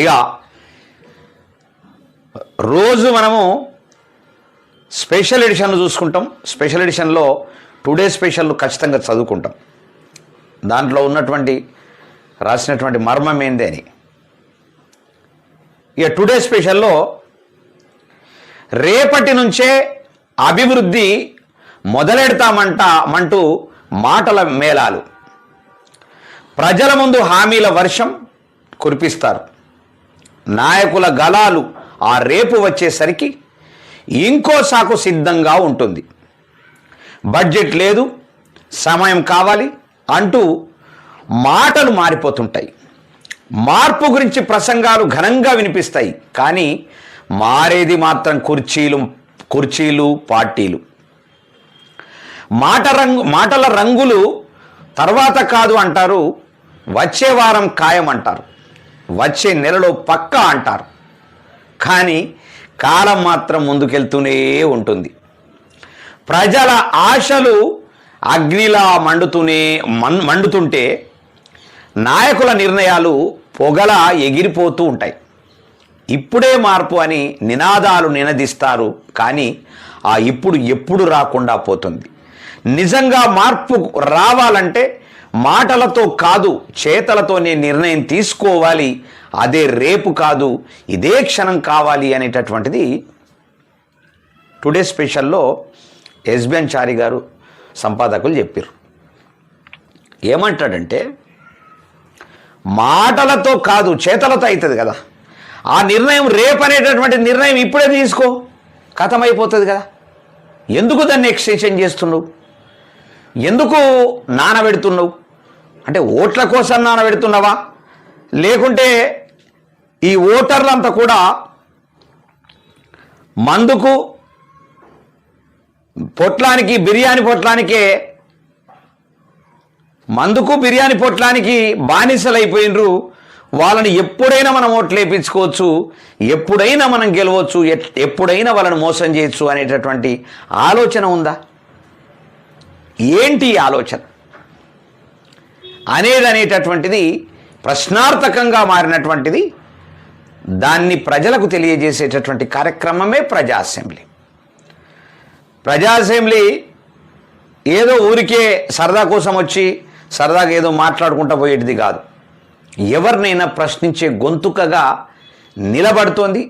ఇక రోజు మనము స్పెషల్ ఎడిషన్లు చూసుకుంటాం. స్పెషల్ ఎడిషన్లో టుడే స్పెషల్ ఖచ్చితంగా చదువుకుంటాం. దాంట్లో ఉన్నటువంటి రాసినటువంటి మర్మం ఏంది అని. ఇక టుడే స్పెషల్లో రేపటి నుంచే అభివృద్ధి మొదలెడతామంటూ మాటల మేళాలు, ప్రజల ముందు హామీల వర్షం కురిపిస్తారు. నాయకుల గళాలు ఆ రేపు వచ్చేసరికి ఇంకో సాకు సిద్ధంగా ఉంటుంది. బడ్జెట్ లేదు, సమయం కావాలి అంటూ మాటలు మారిపోతుంటాయి. మార్పు గురించి ప్రసంగాలు ఘనంగా వినిపిస్తాయి. కానీ మారేది మాత్రం కుర్చీలు పార్టీలు. మాటల రంగులు తర్వాత కాదు అంటారు, వచ్చే వారం ఖాయం అంటారు, వచ్చే నెలలో పక్కా అంటారు. కానీ కాలం మాత్రం ముందుకెళ్తూనే ఉంటుంది. ప్రజల ఆశలు అగ్నిలా మండుతుంటే నాయకుల నిర్ణయాలు పొగలా ఎగిరిపోతూ ఉంటాయి. ఇప్పుడే మార్పు అని నినాదాలు నినదిస్తారు. కానీ ఆ ఇప్పుడు ఎప్పుడు రాకుండా పోతుంది. నిజంగా మార్పు రావాలంటే మాటలతో కాదు, చేతలతోనే నిర్ణయం తీసుకోవాలి. అదే రేపు కాదు, ఇదే క్షణం కావాలి అనేటటువంటిది టుడే స్పెషల్లో ఎస్బిఎన్ చారి గారు సంపాదకులు చెప్పారు. ఏమంటాడంటే, మాటలతో కాదు చేతలతో అవుతుంది కదా, ఆ నిర్ణయం రేపు అనేటటువంటి నిర్ణయం ఇప్పుడే తీసుకో, ఖతమైపోతుంది కదా. ఎందుకు దాన్ని ఎక్స్టెన్షన్ చేస్తున్నావు? ఎందుకు నానబెడుతున్నావు? అంటే ఓట్ల కోసం నానబెడుతున్నావా? లేకుంటే ఈ ఓటర్లంతా కూడా మందుకు పొట్లానికి బిర్యానీ పొట్లానికి బానిసలైపోయినరు. వాళ్ళని ఎప్పుడైనా మనం ఓట్లు వేయించుకోవచ్చు, ఎప్పుడైనా మనం గెలవచ్చు, ఎప్పుడైనా వాళ్ళని మోసం చేయొచ్చు అనేటటువంటి ఆలోచన ఉందా? ఏంటి ఆలోచన అనేటటువంటిది ప్రశ్నార్థకంగా మారినటువంటిది. దాన్ని ప్రజలకు తెలియజేసేటటువంటి కార్యక్రమమే ప్రజా అసెంబ్లీ. ప్రజా అసెంబ్లీ ఏదో ఊరికే సరదా కోసం వచ్చి సరదాగా ఏదో మాట్లాడుకుంటూ పోయేటిది కాదు. ఎవరినైనా ప్రశ్నించే గొంతుకగా నిలబడుతోంది,